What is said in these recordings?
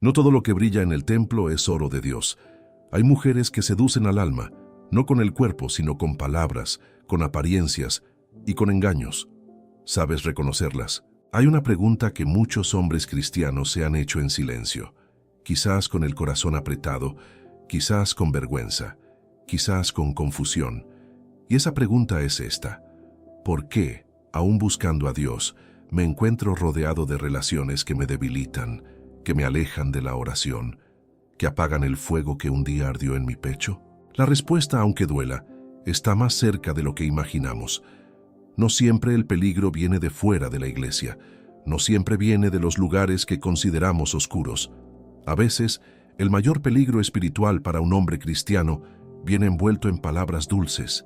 No todo lo que brilla en el templo es oro de Dios. Hay mujeres que seducen al alma, no con el cuerpo, sino con palabras, con apariencias y con engaños. ¿Sabes reconocerlas? Hay una pregunta que muchos hombres cristianos se han hecho en silencio, quizás con el corazón apretado, quizás con vergüenza, quizás con confusión. Y esa pregunta es esta: ¿por qué, aún buscando a Dios, me encuentro rodeado de relaciones que me debilitan, que me alejan de la oración, que apagan el fuego que un día ardió en mi pecho? La respuesta, aunque duela, está más cerca de lo que imaginamos. No siempre el peligro viene de fuera de la iglesia, no siempre viene de los lugares que consideramos oscuros. A veces, el mayor peligro espiritual para un hombre cristiano viene envuelto en palabras dulces,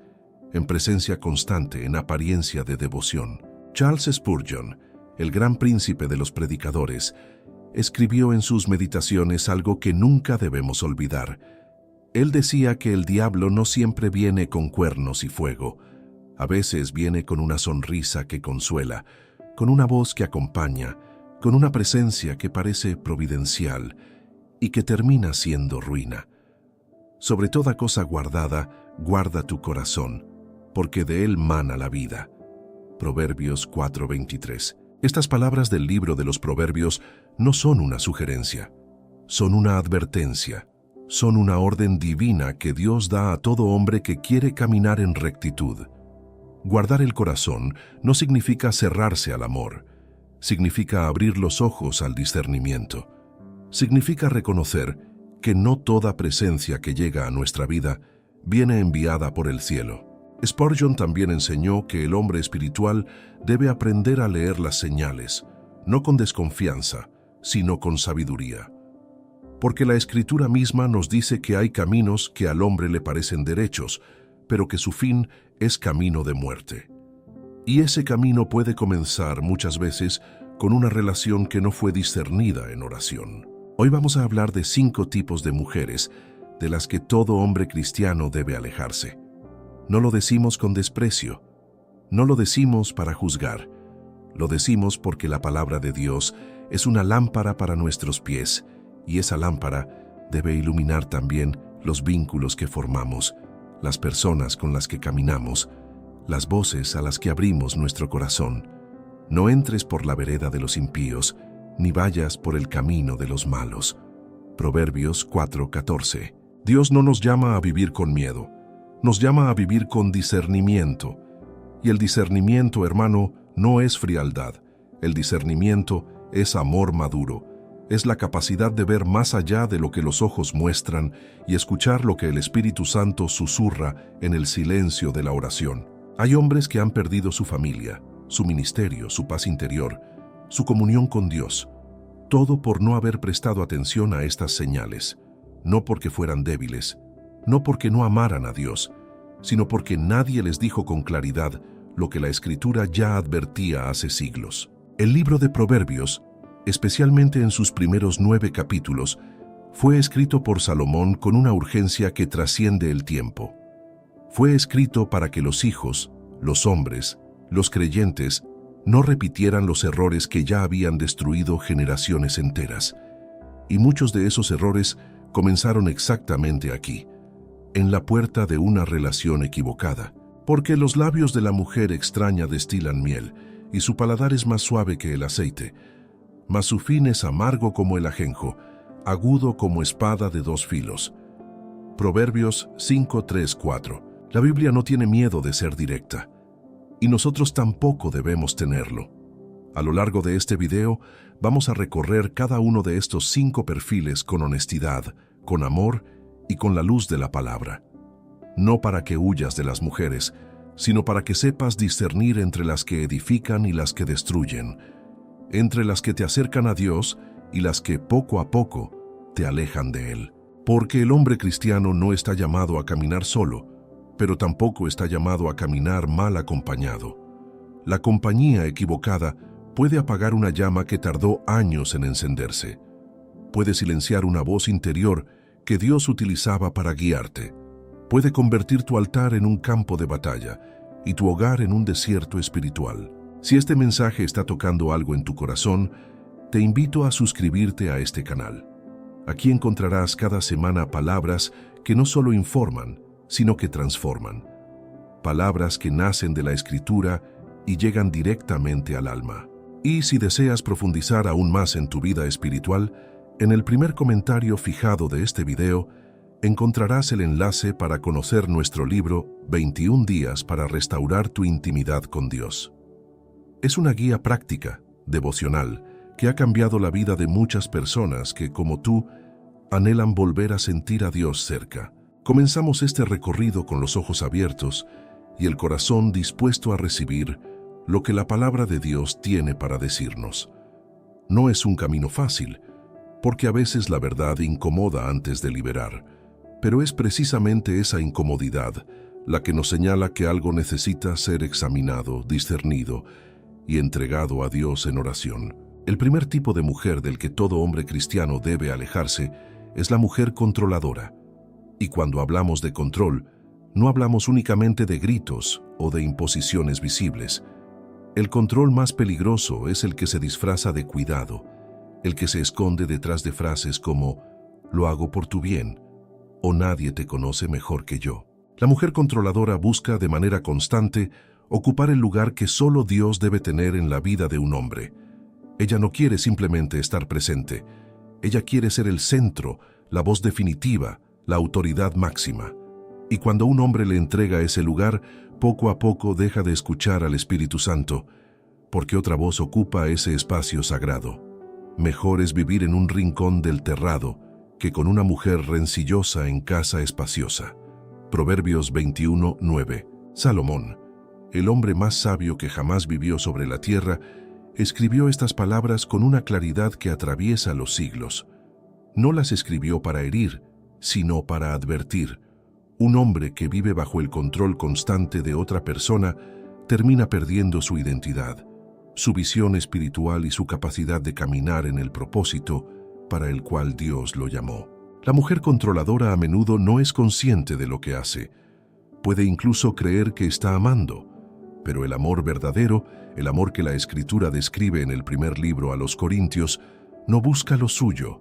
en presencia constante, en apariencia de devoción. Charles Spurgeon, el gran príncipe de los predicadores, escribió en sus meditaciones algo que nunca debemos olvidar. Él decía que el diablo no siempre viene con cuernos y fuego. A veces viene con una sonrisa que consuela, con una voz que acompaña, con una presencia que parece providencial y que termina siendo ruina. Sobre toda cosa guardada, guarda tu corazón, porque de él mana la vida. Proverbios 4:23. Estas palabras del libro de los Proverbios no son una sugerencia, son una advertencia, son una orden divina que Dios da a todo hombre que quiere caminar en rectitud. Guardar el corazón no significa cerrarse al amor, significa abrir los ojos al discernimiento, significa reconocer que no toda presencia que llega a nuestra vida viene enviada por el cielo. Spurgeon también enseñó que el hombre espiritual debe aprender a leer las señales, no con desconfianza, sino con sabiduría. Porque la Escritura misma nos dice que hay caminos que al hombre le parecen derechos, pero que su fin es camino de muerte. Y ese camino puede comenzar muchas veces con una relación que no fue discernida en oración. Hoy vamos a hablar de 5 tipos de mujeres de las que todo hombre cristiano debe alejarse. No lo decimos con desprecio, no lo decimos para juzgar, lo decimos porque la palabra de Dios es una lámpara para nuestros pies, y esa lámpara debe iluminar también los vínculos que formamos, las personas con las que caminamos, las voces a las que abrimos nuestro corazón. No entres por la vereda de los impíos, ni vayas por el camino de los malos. Proverbios 4:14. Dios no nos llama a vivir con miedo, nos llama a vivir con discernimiento. Y el discernimiento, hermano, no es frialdad. El discernimiento es amor maduro. Es la capacidad de ver más allá de lo que los ojos muestran y escuchar lo que el Espíritu Santo susurra en el silencio de la oración. Hay hombres que han perdido su familia, su ministerio, su paz interior, su comunión con Dios, todo por no haber prestado atención a estas señales, no porque fueran débiles, no porque no amaran a Dios, sino porque nadie les dijo con claridad lo que la Escritura ya advertía hace siglos. El libro de Proverbios, especialmente en sus primeros 9 capítulos, fue escrito por Salomón con una urgencia que trasciende el tiempo. Fue escrito para que los hijos, los hombres, los creyentes, no repitieran los errores que ya habían destruido generaciones enteras. Y muchos de esos errores comenzaron exactamente aquí, en la puerta de una relación equivocada. Porque los labios de la mujer extraña destilan miel, y su paladar es más suave que el aceite, mas su fin es amargo como el ajenjo, agudo como espada de 2 filos. Proverbios 5:3-4. La Biblia no tiene miedo de ser directa, y nosotros tampoco debemos tenerlo. A lo largo de este video, vamos a recorrer cada uno de estos 5 perfiles con honestidad, con amor y con la luz de la palabra. No para que huyas de las mujeres, sino para que sepas discernir entre las que edifican y las que destruyen, entre las que te acercan a Dios y las que poco a poco te alejan de Él. Porque el hombre cristiano no está llamado a caminar solo, pero tampoco está llamado a caminar mal acompañado. La compañía equivocada puede apagar una llama que tardó años en encenderse. Puede silenciar una voz interior que Dios utilizaba para guiarte. Puede convertir tu altar en un campo de batalla y tu hogar en un desierto espiritual. Si este mensaje está tocando algo en tu corazón, te invito a suscribirte a este canal. Aquí encontrarás cada semana palabras que no solo informan, sino que transforman. Palabras que nacen de la Escritura y llegan directamente al alma. Y si deseas profundizar aún más en tu vida espiritual, en el primer comentario fijado de este video encontrarás el enlace para conocer nuestro libro 21 días para restaurar tu intimidad con Dios. Es una guía práctica, devocional, que ha cambiado la vida de muchas personas que, como tú, anhelan volver a sentir a Dios cerca. Comenzamos este recorrido con los ojos abiertos y el corazón dispuesto a recibir lo que la palabra de Dios tiene para decirnos. No es un camino fácil, porque a veces la verdad incomoda antes de liberar, pero es precisamente esa incomodidad la que nos señala que algo necesita ser examinado, discernido y entregado a Dios en oración. El primer tipo de mujer del que todo hombre cristiano debe alejarse es la mujer controladora. Y cuando hablamos de control, no hablamos únicamente de gritos o de imposiciones visibles. El control más peligroso es el que se disfraza de cuidado, el que se esconde detrás de frases como «lo hago por tu bien» o «nadie te conoce mejor que yo». La mujer controladora busca de manera constante ocupar el lugar que solo Dios debe tener en la vida de un hombre. Ella no quiere simplemente estar presente. Ella quiere ser el centro, la voz definitiva, la autoridad máxima. Y cuando un hombre le entrega ese lugar, poco a poco deja de escuchar al Espíritu Santo, porque otra voz ocupa ese espacio sagrado. Mejor es vivir en un rincón del terrado que con una mujer rencillosa en casa espaciosa. Proverbios 21:9. Salomón, el hombre más sabio que jamás vivió sobre la tierra, escribió estas palabras con una claridad que atraviesa los siglos. No las escribió para herir, sino para advertir. Un hombre que vive bajo el control constante de otra persona termina perdiendo su identidad, su visión espiritual y su capacidad de caminar en el propósito para el cual Dios lo llamó. La mujer controladora a menudo no es consciente de lo que hace. Puede incluso creer que está amando, pero el amor verdadero, el amor que la Escritura describe en el primer libro a los Corintios, no busca lo suyo,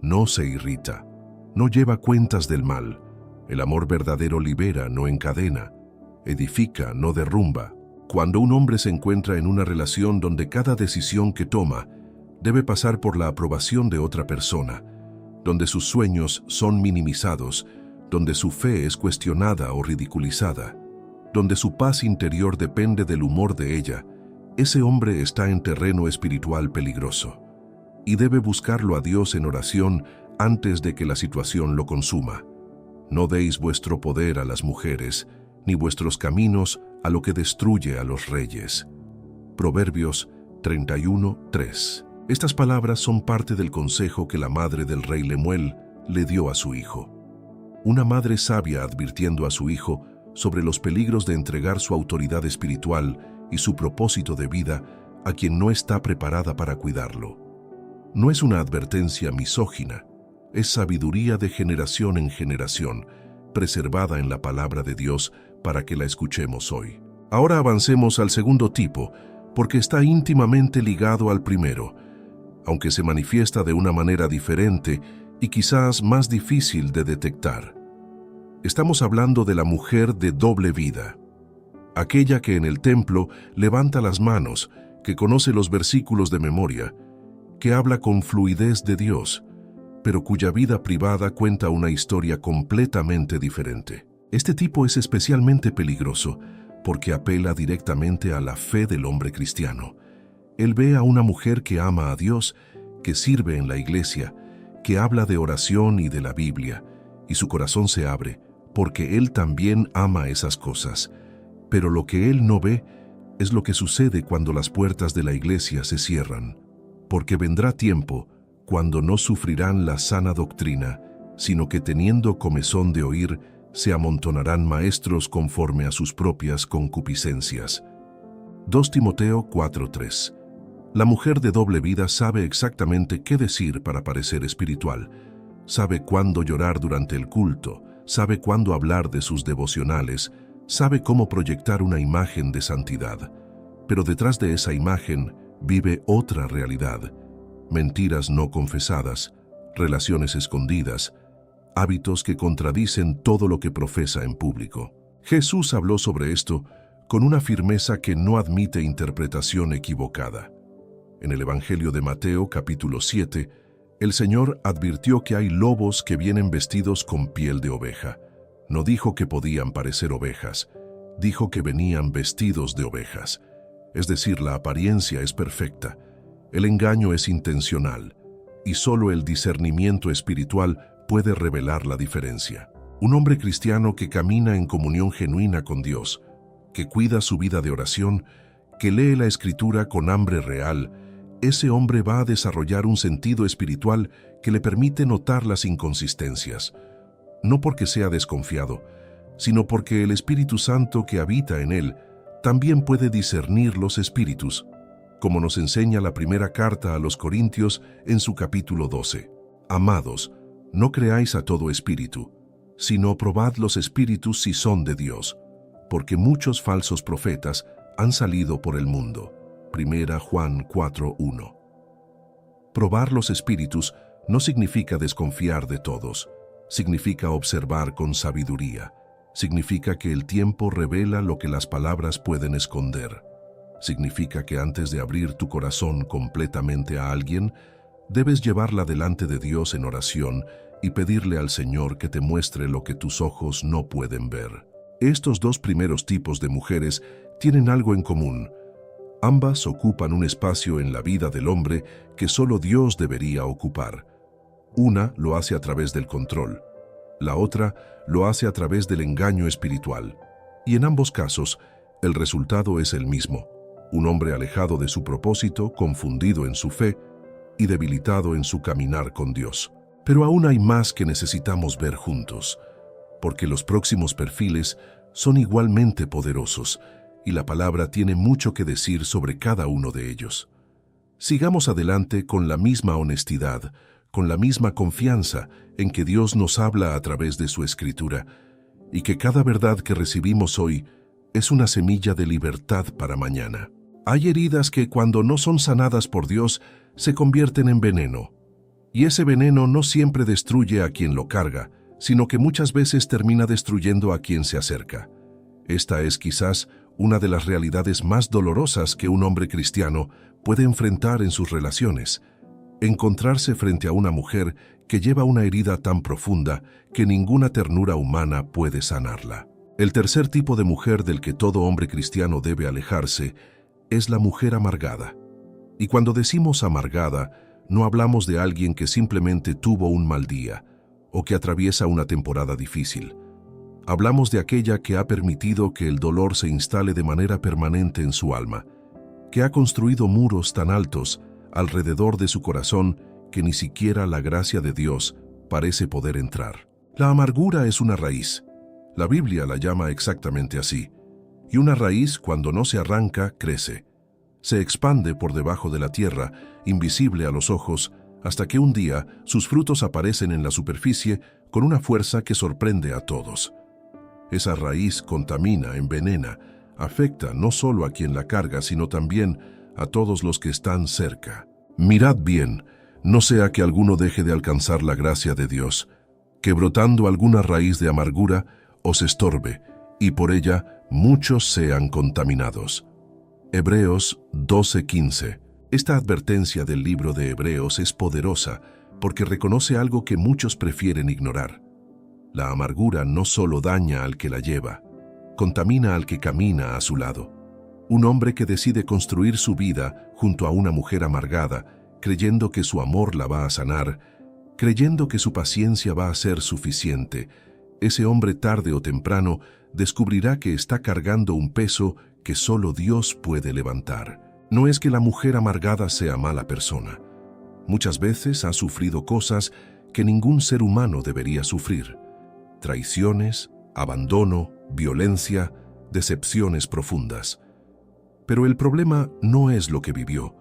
no se irrita, no lleva cuentas del mal. El amor verdadero libera, no encadena, edifica, no derrumba. Cuando un hombre se encuentra en una relación donde cada decisión que toma debe pasar por la aprobación de otra persona, donde sus sueños son minimizados, donde su fe es cuestionada o ridiculizada, donde su paz interior depende del humor de ella, ese hombre está en terreno espiritual peligroso y debe buscarlo a Dios en oración antes de que la situación lo consuma. No deis vuestro poder a las mujeres, ni vuestros caminos a lo que destruye a los reyes. Proverbios 31:3. Estas palabras son parte del consejo que la madre del rey Lemuel le dio a su hijo. Una madre sabia advirtiendo a su hijo sobre los peligros de entregar su autoridad espiritual y su propósito de vida a quien no está preparada para cuidarlo. No es una advertencia misógina, es sabiduría de generación en generación, preservada en la palabra de Dios para que la escuchemos hoy. Ahora avancemos al segundo tipo, porque está íntimamente ligado al primero, aunque se manifiesta de una manera diferente y quizás más difícil de detectar. Estamos hablando de la mujer de doble vida, aquella que en el templo levanta las manos, que conoce los versículos de memoria, que habla con fluidez de Dios, pero cuya vida privada cuenta una historia completamente diferente. Este tipo es especialmente peligroso porque apela directamente a la fe del hombre cristiano. Él ve a una mujer que ama a Dios, que sirve en la iglesia, que habla de oración y de la Biblia, y su corazón se abre, porque él también ama esas cosas. Pero lo que él no ve es lo que sucede cuando las puertas de la iglesia se cierran, porque vendrá tiempo cuando no sufrirán la sana doctrina, sino que teniendo comezón de oír, se amontonarán maestros conforme a sus propias concupiscencias. 2 Timoteo 4:3. La mujer de doble vida sabe exactamente qué decir para parecer espiritual, sabe cuándo llorar durante el culto, sabe cuándo hablar de sus devocionales, sabe cómo proyectar una imagen de santidad. Pero detrás de esa imagen vive otra realidad, mentiras no confesadas, relaciones escondidas, hábitos que contradicen todo lo que profesa en público. Jesús habló sobre esto con una firmeza que no admite interpretación equivocada. En el Evangelio de Mateo, capítulo 7, el Señor advirtió que hay lobos que vienen vestidos con piel de oveja. No dijo que podían parecer ovejas, dijo que venían vestidos de ovejas. Es decir, la apariencia es perfecta, el engaño es intencional, y solo el discernimiento espiritual puede revelar la diferencia. Un hombre cristiano que camina en comunión genuina con Dios, que cuida su vida de oración, que lee la Escritura con hambre real, ese hombre va a desarrollar un sentido espiritual que le permite notar las inconsistencias, no porque sea desconfiado, sino porque el Espíritu Santo que habita en él también puede discernir los espíritus, como nos enseña la primera carta a los Corintios en su capítulo 12. Amados, no creáis a todo espíritu, sino probad los espíritus si son de Dios, porque muchos falsos profetas han salido por el mundo. Primera Juan 4:1. Probar los espíritus no significa desconfiar de todos, significa observar con sabiduría, significa que el tiempo revela lo que las palabras pueden esconder, significa que antes de abrir tu corazón completamente a alguien, debes llevarla delante de Dios en oración y pedirle al Señor que te muestre lo que tus ojos no pueden ver. Estos dos primeros tipos de mujeres tienen algo en común. Ambas ocupan un espacio en la vida del hombre que solo Dios debería ocupar. Una lo hace a través del control, la otra lo hace a través del engaño espiritual. Y en ambos casos, el resultado es el mismo: un hombre alejado de su propósito, confundido en su fe y debilitado en su caminar con Dios. Pero aún hay más que necesitamos ver juntos, porque los próximos perfiles son igualmente poderosos y la palabra tiene mucho que decir sobre cada uno de ellos. Sigamos adelante con la misma honestidad, con la misma confianza en que Dios nos habla a través de su Escritura y que cada verdad que recibimos hoy es una semilla de libertad para mañana. Hay heridas que cuando no son sanadas por Dios se convierten en veneno, y ese veneno no siempre destruye a quien lo carga, sino que muchas veces termina destruyendo a quien se acerca. Esta es quizás una de las realidades más dolorosas que un hombre cristiano puede enfrentar en sus relaciones: encontrarse frente a una mujer que lleva una herida tan profunda que ninguna ternura humana puede sanarla. El tercer tipo de mujer del que todo hombre cristiano debe alejarse es la mujer amargada. Y cuando decimos amargada, no hablamos de alguien que simplemente tuvo un mal día o que atraviesa una temporada difícil. Hablamos de aquella que ha permitido que el dolor se instale de manera permanente en su alma, que ha construido muros tan altos alrededor de su corazón que ni siquiera la gracia de Dios parece poder entrar. La amargura es una raíz. La Biblia la llama exactamente así. Y una raíz, cuando no se arranca, crece. Se expande por debajo de la tierra, invisible a los ojos, hasta que un día sus frutos aparecen en la superficie con una fuerza que sorprende a todos. Esa raíz contamina, envenena, afecta no solo a quien la carga, sino también a todos los que están cerca. Mirad bien, no sea que alguno deje de alcanzar la gracia de Dios, que brotando alguna raíz de amargura os estorbe, y por ella muchos sean contaminados. Hebreos 12:15. Esta advertencia del libro de Hebreos es poderosa porque reconoce algo que muchos prefieren ignorar. La amargura no solo daña al que la lleva, contamina al que camina a su lado. Un hombre que decide construir su vida junto a una mujer amargada, creyendo que su amor la va a sanar, creyendo que su paciencia va a ser suficiente, ese hombre tarde o temprano descubrirá que está cargando un peso que solo Dios puede levantar. No es que la mujer amargada sea mala persona. Muchas veces ha sufrido cosas que ningún ser humano debería sufrir: traiciones, abandono, violencia, decepciones profundas. Pero el problema no es lo que vivió.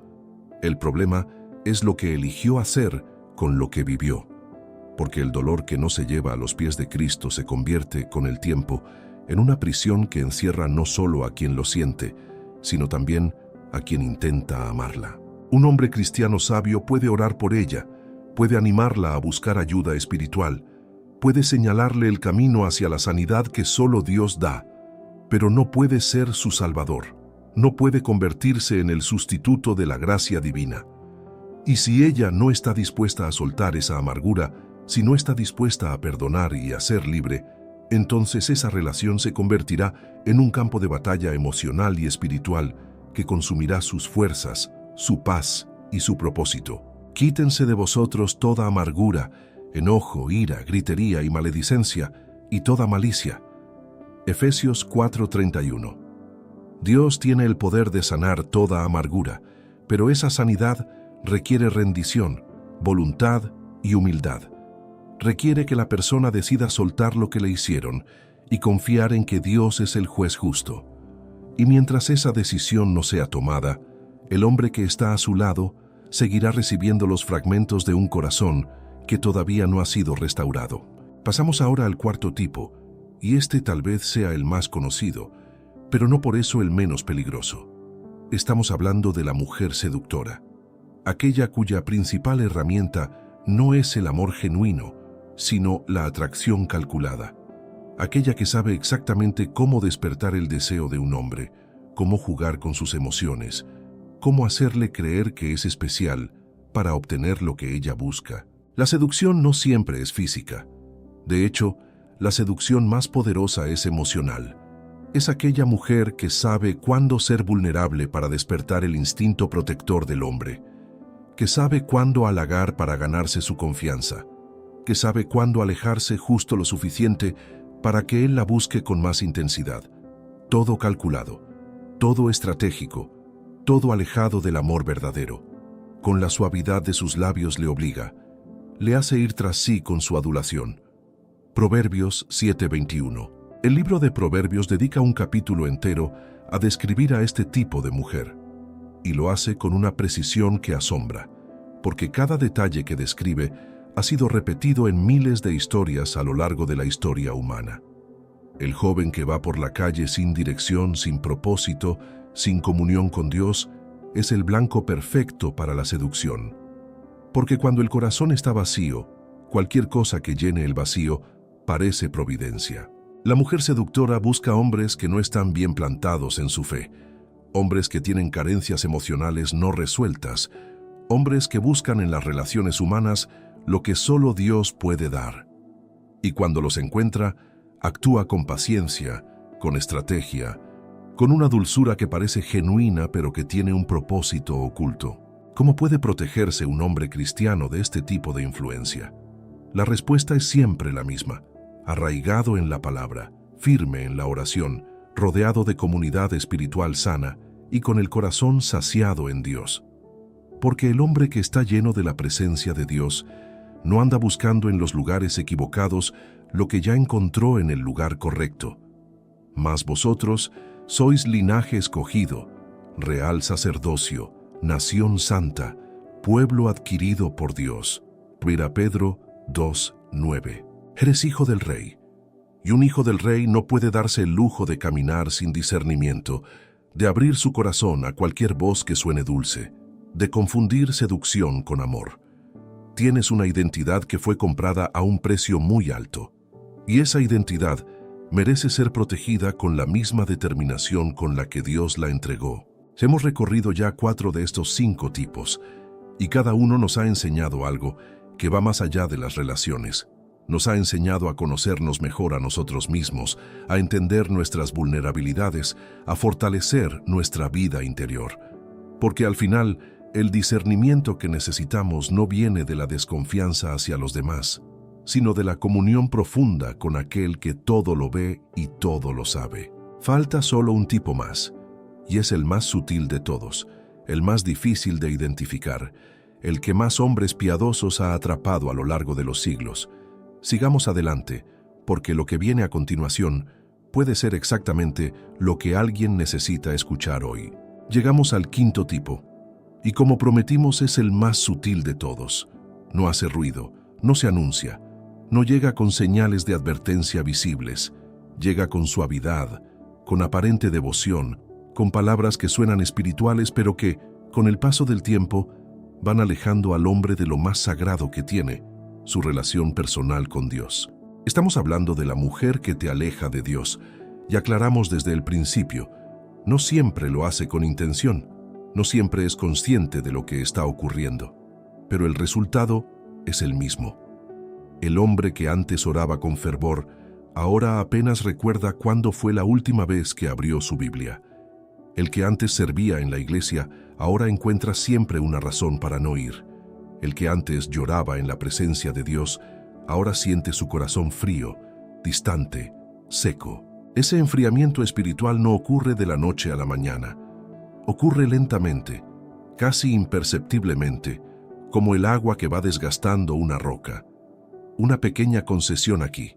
El problema es lo que eligió hacer con lo que vivió. Porque el dolor que no se lleva a los pies de Cristo se convierte, con el tiempo, en una prisión que encierra no solo a quien lo siente, sino también a quien intenta amarla. Un hombre cristiano sabio puede orar por ella, puede animarla a buscar ayuda espiritual, puede señalarle el camino hacia la sanidad que solo Dios da, pero no puede ser su salvador, no puede convertirse en el sustituto de la gracia divina. Y si ella no está dispuesta a soltar esa amargura, si no está dispuesta a perdonar y a ser libre, entonces esa relación se convertirá en un campo de batalla emocional y espiritual que consumirá sus fuerzas, su paz y su propósito. Quítense de vosotros toda amargura, enojo, ira, gritería y maledicencia, y toda malicia. Efesios 4:31. Dios tiene el poder de sanar toda amargura, pero esa sanidad requiere rendición, voluntad y humildad. Requiere que la persona decida soltar lo que le hicieron y confiar en que Dios es el juez justo. Y mientras esa decisión no sea tomada, el hombre que está a su lado seguirá recibiendo los fragmentos de un corazón que todavía no ha sido restaurado. Pasamos ahora al cuarto tipo, y este tal vez sea el más conocido, pero no por eso el menos peligroso. Estamos hablando de la mujer seductora, aquella cuya principal herramienta no es el amor genuino, sino la atracción calculada. Aquella que sabe exactamente cómo despertar el deseo de un hombre, cómo jugar con sus emociones, cómo hacerle creer que es especial para obtener lo que ella busca. La seducción no siempre es física. De hecho, la seducción más poderosa es emocional. Es aquella mujer que sabe cuándo ser vulnerable para despertar el instinto protector del hombre, que sabe cuándo halagar para ganarse su confianza, que sabe cuándo alejarse justo lo suficiente para que él la busque con más intensidad. Todo calculado, todo estratégico, todo alejado del amor verdadero. Con la suavidad de sus labios le obliga, le hace ir tras sí con su adulación. Proverbios 7:21. El libro de Proverbios dedica un capítulo entero a describir a este tipo de mujer, y lo hace con una precisión que asombra, porque cada detalle que describe ha sido repetido en miles de historias a lo largo de la historia humana. El joven que va por la calle sin dirección, sin propósito, sin comunión con Dios, es el blanco perfecto para la seducción. Porque cuando el corazón está vacío, cualquier cosa que llene el vacío parece providencia. La mujer seductora busca hombres que no están bien plantados en su fe, hombres que tienen carencias emocionales no resueltas, hombres que buscan en las relaciones humanas lo que solo Dios puede dar. Y cuando los encuentra, actúa con paciencia, con estrategia, con una dulzura que parece genuina pero que tiene un propósito oculto. ¿Cómo puede protegerse un hombre cristiano de este tipo de influencia? La respuesta es siempre la misma: arraigado en la palabra, firme en la oración, rodeado de comunidad espiritual sana y con el corazón saciado en Dios. Porque el hombre que está lleno de la presencia de Dios no anda buscando en los lugares equivocados lo que ya encontró en el lugar correcto. Mas vosotros sois linaje escogido, real sacerdocio, nación santa, pueblo adquirido por Dios. 1 Pedro 2:9. Eres hijo del rey, y un hijo del rey no puede darse el lujo de caminar sin discernimiento, de abrir su corazón a cualquier voz que suene dulce, de confundir seducción con amor. Tienes una identidad que fue comprada a un precio muy alto, y esa identidad merece ser protegida con la misma determinación con la que Dios la entregó. Hemos recorrido ya 4 de estos 5 tipos, y cada uno nos ha enseñado algo que va más allá de las relaciones. Nos ha enseñado a conocernos mejor a nosotros mismos, a entender nuestras vulnerabilidades, a fortalecer nuestra vida interior. Porque al final, el discernimiento que necesitamos no viene de la desconfianza hacia los demás, sino de la comunión profunda con aquel que todo lo ve y todo lo sabe. Falta solo un tipo más, y es el más sutil de todos, el más difícil de identificar, el que más hombres piadosos ha atrapado a lo largo de los siglos. Sigamos adelante, porque lo que viene a continuación puede ser exactamente lo que alguien necesita escuchar hoy. Llegamos al 5.º tipo, y como prometimos es el más sutil de todos. No hace ruido, no se anuncia, no llega con señales de advertencia visibles, llega con suavidad, con aparente devoción, con palabras que suenan espirituales pero que, con el paso del tiempo, van alejando al hombre de lo más sagrado que tiene, su relación personal con Dios. Estamos hablando de la mujer que te aleja de Dios, y aclaramos desde el principio, no siempre lo hace con intención, no siempre es consciente de lo que está ocurriendo, pero el resultado es el mismo. El hombre que antes oraba con fervor, ahora apenas recuerda cuándo fue la última vez que abrió su Biblia. El que antes servía en la iglesia, ahora encuentra siempre una razón para no ir. El que antes lloraba en la presencia de Dios, ahora siente su corazón frío, distante, seco. Ese enfriamiento espiritual no ocurre de la noche a la mañana. Ocurre lentamente, casi imperceptiblemente, como el agua que va desgastando una roca. Una pequeña concesión aquí,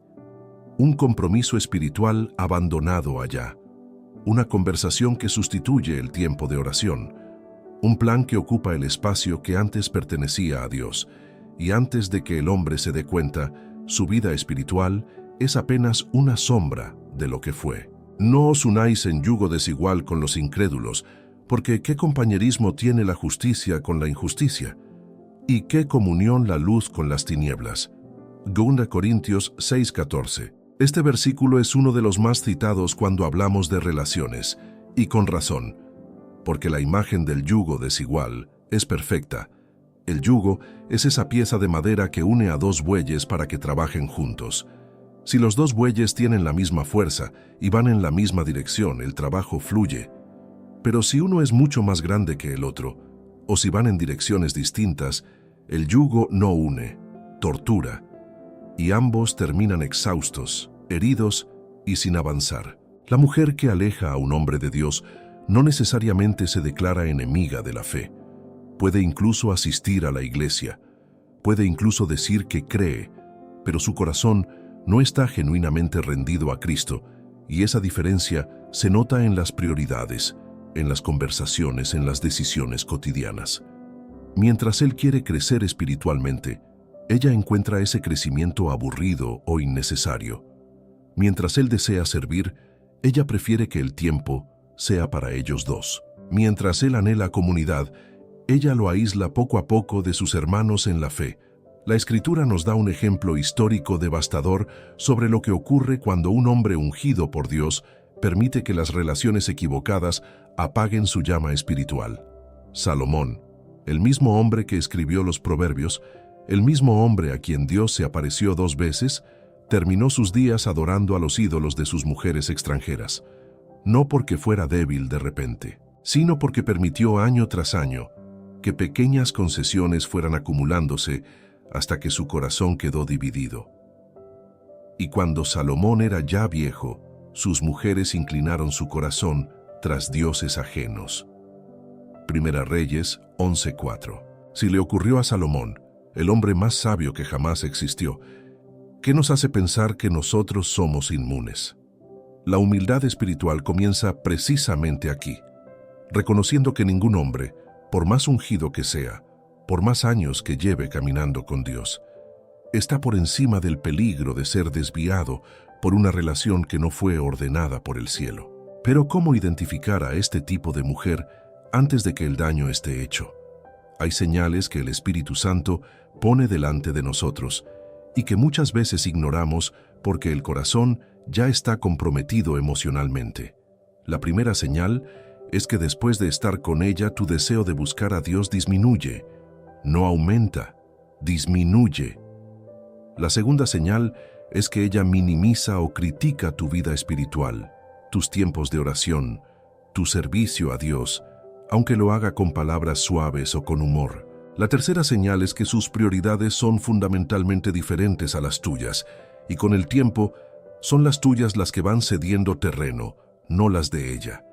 un compromiso espiritual abandonado allá, una conversación que sustituye el tiempo de oración, un plan que ocupa el espacio que antes pertenecía a Dios, y antes de que el hombre se dé cuenta, su vida espiritual es apenas una sombra de lo que fue. No os unáis en yugo desigual con los incrédulos, porque ¿qué compañerismo tiene la justicia con la injusticia? ¿Y qué comunión la luz con las tinieblas? 2 Corintios 6:14. Este versículo es uno de los más citados cuando hablamos de relaciones, y con razón, porque la imagen del yugo desigual es perfecta. El yugo es esa pieza de madera que une a dos bueyes para que trabajen juntos. Si los dos bueyes tienen la misma fuerza y van en la misma dirección, el trabajo fluye. Pero si uno es mucho más grande que el otro, o si van en direcciones distintas, el yugo no une, tortura, y ambos terminan exhaustos, heridos y sin avanzar. La mujer que aleja a un hombre de Dios no necesariamente se declara enemiga de la fe. Puede incluso asistir a la iglesia, puede incluso decir que cree, pero su corazón no está genuinamente rendido a Cristo, y esa diferencia se nota en las prioridades, en las conversaciones, en las decisiones cotidianas. Mientras él quiere crecer espiritualmente, ella encuentra ese crecimiento aburrido o innecesario. Mientras él desea servir, ella prefiere que el tiempo sea para ellos dos. Mientras él anhela comunidad, ella lo aísla poco a poco de sus hermanos en la fe. La Escritura nos da un ejemplo histórico devastador sobre lo que ocurre cuando un hombre ungido por Dios permite que las relaciones equivocadas apaguen su llama espiritual. Salomón, el mismo hombre que escribió los Proverbios, el mismo hombre a quien Dios se apareció 2 veces, terminó sus días adorando a los ídolos de sus mujeres extranjeras, no porque fuera débil de repente, sino porque permitió año tras año que pequeñas concesiones fueran acumulándose hasta que su corazón quedó dividido. Y cuando Salomón era ya viejo, sus mujeres inclinaron su corazón tras dioses ajenos. Primera Reyes 11:4. Si le ocurrió a Salomón, el hombre más sabio que jamás existió, ¿qué nos hace pensar que nosotros somos inmunes? La humildad espiritual comienza precisamente aquí, reconociendo que ningún hombre, por más ungido que sea, por más años que lleve caminando con Dios, está por encima del peligro de ser desviado por una relación que no fue ordenada por el cielo. Pero ¿cómo identificar a este tipo de mujer antes de que el daño esté hecho? Hay señales que el Espíritu Santo pone delante de nosotros y que muchas veces ignoramos porque el corazón ya está comprometido emocionalmente. La primera señal es que después de estar con ella, tu deseo de buscar a Dios disminuye, no aumenta, disminuye. La segunda señal es que ella minimiza o critica tu vida espiritual, tus tiempos de oración, tu servicio a Dios, aunque lo haga con palabras suaves o con humor. La tercera señal es que sus prioridades son fundamentalmente diferentes a las tuyas, y con el tiempo son las tuyas las que van cediendo terreno, no las de ella.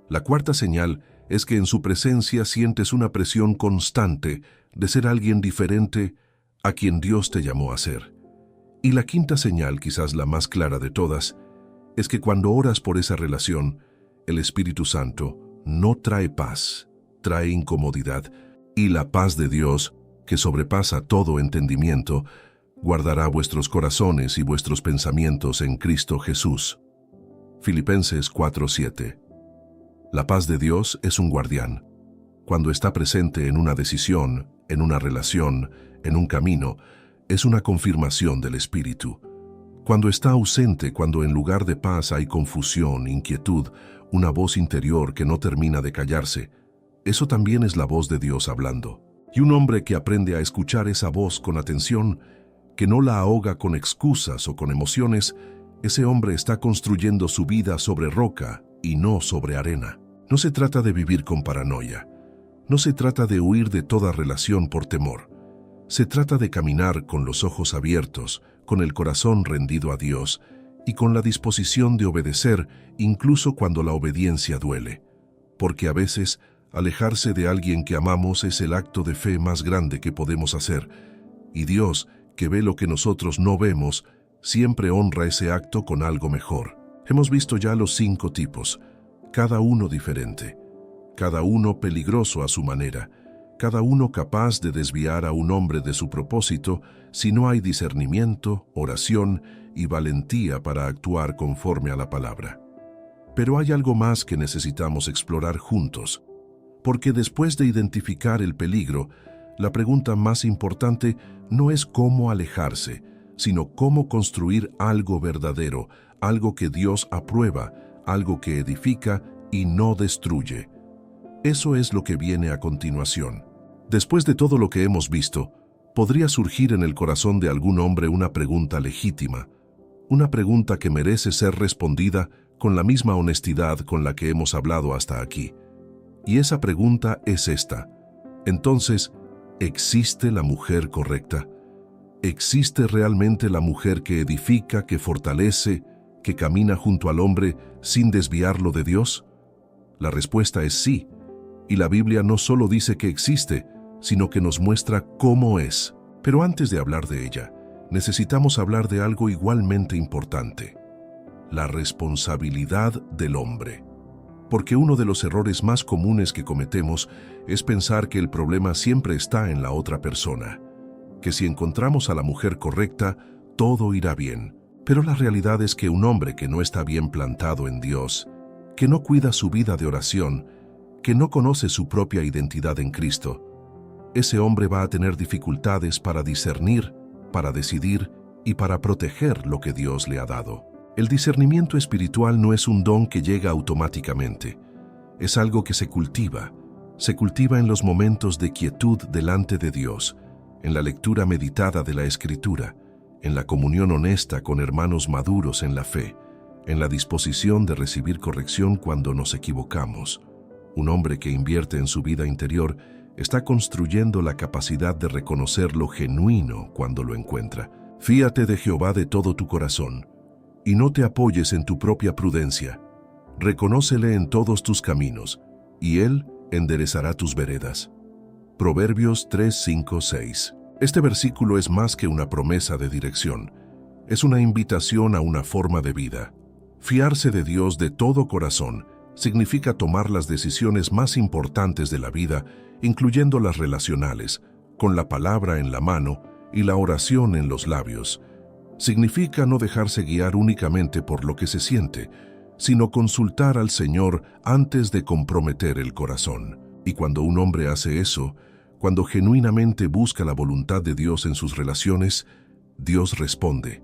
La cuarta señal es que en su presencia sientes una presión constante de ser alguien diferente a quien Dios te llamó a ser. Y la quinta señal, quizás la más clara de todas, es que cuando oras por esa relación, el Espíritu Santo no trae paz, trae incomodidad, y la paz de Dios, que sobrepasa todo entendimiento, guardará vuestros corazones y vuestros pensamientos en Cristo Jesús. Filipenses 4:7. La paz de Dios es un guardián, cuando está presente en una decisión, en una relación, en un camino, es una confirmación del Espíritu. Cuando está ausente, cuando en lugar de paz hay confusión, inquietud, una voz interior que no termina de callarse, eso también es la voz de Dios hablando. Y un hombre que aprende a escuchar esa voz con atención, que no la ahoga con excusas o con emociones, ese hombre está construyendo su vida sobre roca y no sobre arena. No se trata de vivir con paranoia. No se trata de huir de toda relación por temor. Se trata de caminar con los ojos abiertos, con el corazón rendido a Dios y con la disposición de obedecer incluso cuando la obediencia duele. Porque a veces, alejarse de alguien que amamos es el acto de fe más grande que podemos hacer. Y Dios, que ve lo que nosotros no vemos, siempre honra ese acto con algo mejor. Hemos visto ya los 5 tipos, cada uno diferente, cada uno peligroso a su manera, cada uno capaz de desviar a un hombre de su propósito si no hay discernimiento, oración y valentía para actuar conforme a la palabra. Pero hay algo más que necesitamos explorar juntos, porque después de identificar el peligro, la pregunta más importante no es cómo alejarse, sino cómo construir algo verdadero, algo que Dios aprueba, algo que edifica y no destruye. Eso es lo que viene a continuación. Después de todo lo que hemos visto, podría surgir en el corazón de algún hombre una pregunta legítima, una pregunta que merece ser respondida con la misma honestidad con la que hemos hablado hasta aquí. Y esa pregunta es esta. Entonces, ¿existe la mujer correcta? ¿Existe realmente la mujer que edifica, que fortalece, que camina junto al hombre sin desviarlo de Dios? La respuesta es sí, y la Biblia no solo dice que existe, sino que nos muestra cómo es. Pero antes de hablar de ella, necesitamos hablar de algo igualmente importante: la responsabilidad del hombre. Porque uno de los errores más comunes que cometemos es pensar que el problema siempre está en la otra persona, que si encontramos a la mujer correcta, todo irá bien. Pero la realidad es que un hombre que no está bien plantado en Dios, que no cuida su vida de oración, que no conoce su propia identidad en Cristo, ese hombre va a tener dificultades para discernir, para decidir y para proteger lo que Dios le ha dado. El discernimiento espiritual no es un don que llega automáticamente. Es algo que se cultiva en los momentos de quietud delante de Dios, en la lectura meditada de la Escritura, en la comunión honesta con hermanos maduros en la fe, en la disposición de recibir corrección cuando nos equivocamos. Un hombre que invierte en su vida interior está construyendo la capacidad de reconocer lo genuino cuando lo encuentra. Fíate de Jehová de todo tu corazón, y no te apoyes en tu propia prudencia. Reconócele en todos tus caminos, y Él enderezará tus veredas. Proverbios 3, 5, 6. Este versículo es más que una promesa de dirección. Es una invitación a una forma de vida. Fiarse de Dios de todo corazón significa tomar las decisiones más importantes de la vida, incluyendo las relacionales, con la palabra en la mano y la oración en los labios. Significa no dejarse guiar únicamente por lo que se siente, sino consultar al Señor antes de comprometer el corazón. Y cuando un hombre hace eso, cuando genuinamente busca la voluntad de Dios en sus relaciones, Dios responde.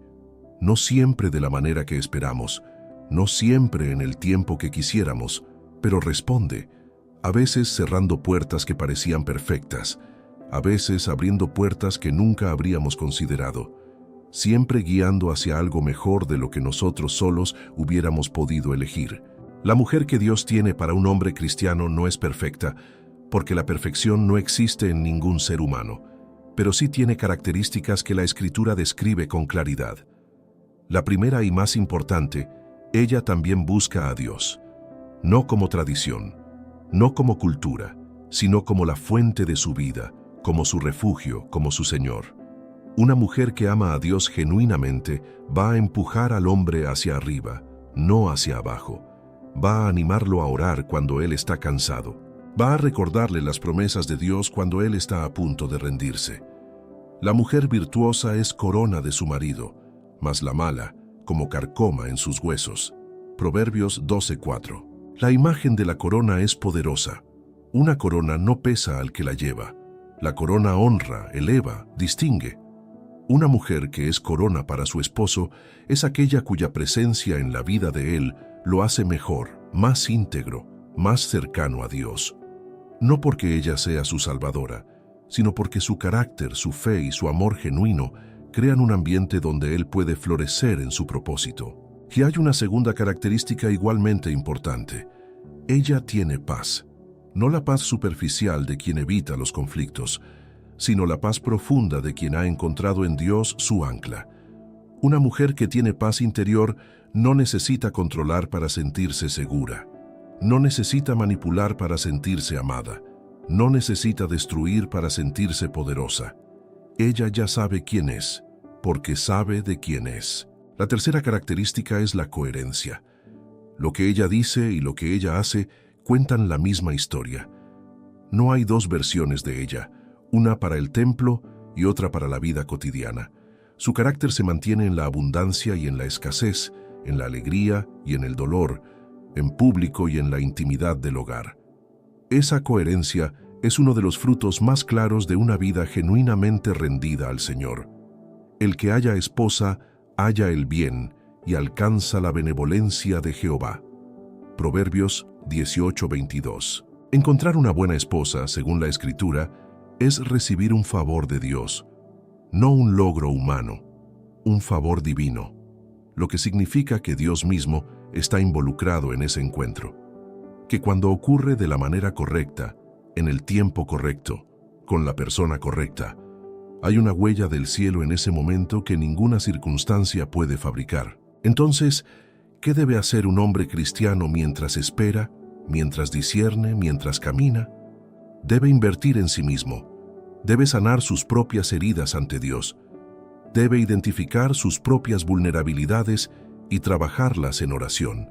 No siempre de la manera que esperamos, no siempre en el tiempo que quisiéramos, pero responde, a veces cerrando puertas que parecían perfectas, a veces abriendo puertas que nunca habríamos considerado, siempre guiando hacia algo mejor de lo que nosotros solos hubiéramos podido elegir. La mujer que Dios tiene para un hombre cristiano no es perfecta, porque la perfección no existe en ningún ser humano, pero sí tiene características que la Escritura describe con claridad. La primera y más importante, ella también busca a Dios, no como tradición, no como cultura, sino como la fuente de su vida, como su refugio, como su Señor. Una mujer que ama a Dios genuinamente va a empujar al hombre hacia arriba, no hacia abajo. Va a animarlo a orar cuando él está cansado. Va a recordarle las promesas de Dios cuando él está a punto de rendirse. La mujer virtuosa es corona de su marido, mas la mala, como carcoma en sus huesos. Proverbios 12:4. La imagen de la corona es poderosa, Una corona no pesa al que la lleva. La corona honra, eleva, distingue. Una mujer que es corona para su esposo es aquella cuya presencia en la vida de él lo hace mejor, más íntegro, más cercano a Dios. No porque ella sea su salvadora, sino porque su carácter, su fe y su amor genuino crean un ambiente donde él puede florecer en su propósito. Y hay una segunda característica igualmente importante. Ella tiene paz. No la paz superficial de quien evita los conflictos, sino la paz profunda de quien ha encontrado en Dios su ancla. Una mujer que tiene paz interior no necesita controlar para sentirse segura. No necesita manipular para sentirse amada. No necesita destruir para sentirse poderosa. Ella ya sabe quién es, porque sabe de quién es. La tercera característica es la coherencia. Lo que ella dice y lo que ella hace cuentan la misma historia. No hay dos versiones de ella, una para el templo y otra para la vida cotidiana. Su carácter se mantiene en la abundancia y en la escasez, en la alegría y en el dolor, en público y en la intimidad del hogar. Esa coherencia es uno de los frutos más claros de una vida genuinamente rendida al Señor. El que haya esposa, halla el bien y alcanza la benevolencia de Jehová. Proverbios 18:22. Encontrar una buena esposa, según la Escritura, es recibir un favor de Dios, no un logro humano, un favor divino, lo que significa que Dios mismo está involucrado en ese encuentro. Que cuando ocurre de la manera correcta, en el tiempo correcto, con la persona correcta, hay una huella del cielo en ese momento que ninguna circunstancia puede fabricar. Entonces, ¿qué debe hacer un hombre cristiano mientras espera, mientras discierne, mientras camina? Debe invertir en sí mismo. Debe sanar sus propias heridas ante Dios. Debe identificar sus propias vulnerabilidades y trabajarlas en oración.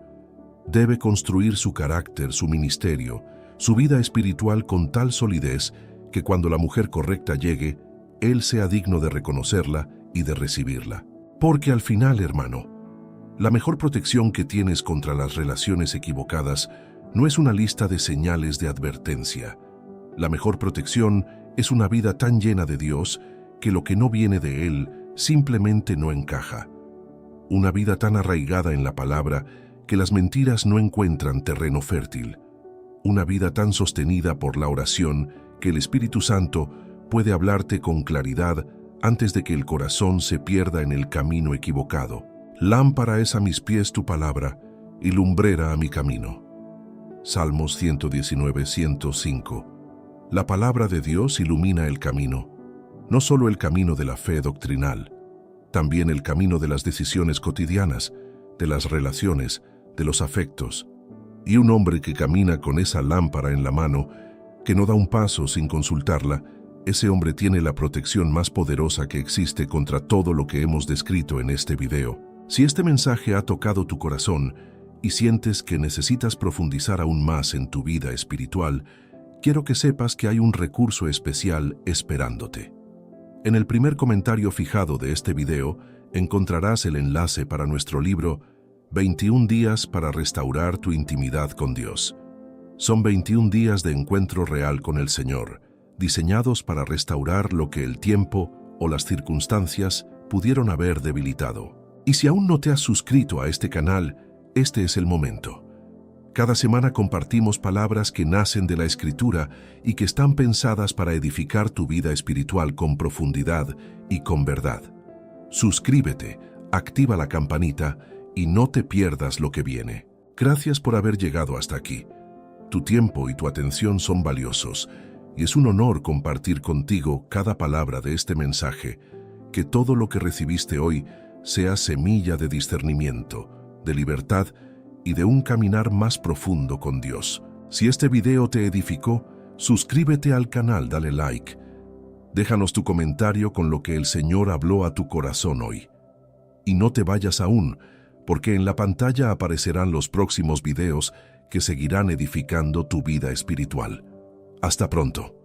Debe construir su carácter, su ministerio, su vida espiritual con tal solidez que cuando la mujer correcta llegue, él sea digno de reconocerla y de recibirla. Porque al final, hermano, la mejor protección que tienes contra las relaciones equivocadas no es una lista de señales de advertencia. La mejor protección es una vida tan llena de Dios que lo que no viene de Él simplemente no encaja. Una vida tan arraigada en la palabra que las mentiras no encuentran terreno fértil. Una vida tan sostenida por la oración que el Espíritu Santo puede hablarte con claridad antes de que el corazón se pierda en el camino equivocado. Lámpara es a mis pies tu palabra y lumbrera a mi camino. Salmos 119, 105. La palabra de Dios ilumina el camino, no solo el camino de la fe doctrinal, también el camino de las decisiones cotidianas, de las relaciones, de los afectos. Y un hombre que camina con esa lámpara en la mano, que no da un paso sin consultarla, ese hombre tiene la protección más poderosa que existe contra todo lo que hemos descrito en este video. Si este mensaje ha tocado tu corazón y sientes que necesitas profundizar aún más en tu vida espiritual, quiero que sepas que hay un recurso especial esperándote. En el primer comentario fijado de este video encontrarás el enlace para nuestro libro 21 días para restaurar tu intimidad con Dios. Son 21 días de encuentro real con el Señor, diseñados para restaurar lo que el tiempo o las circunstancias pudieron haber debilitado. Y si aún no te has suscrito a este canal, este es el momento. Cada semana compartimos palabras que nacen de la Escritura y que están pensadas para edificar tu vida espiritual con profundidad y con verdad. Suscríbete, activa la campanita y no te pierdas lo que viene. Gracias por haber llegado hasta aquí. Tu tiempo y tu atención son valiosos y es un honor compartir contigo cada palabra de este mensaje. Que todo lo que recibiste hoy sea semilla de discernimiento, de libertad y de un caminar más profundo con Dios. Si este video te edificó, suscríbete al canal, dale like. Déjanos tu comentario con lo que el Señor habló a tu corazón hoy. Y no te vayas aún, porque en la pantalla aparecerán los próximos videos que seguirán edificando tu vida espiritual. Hasta pronto.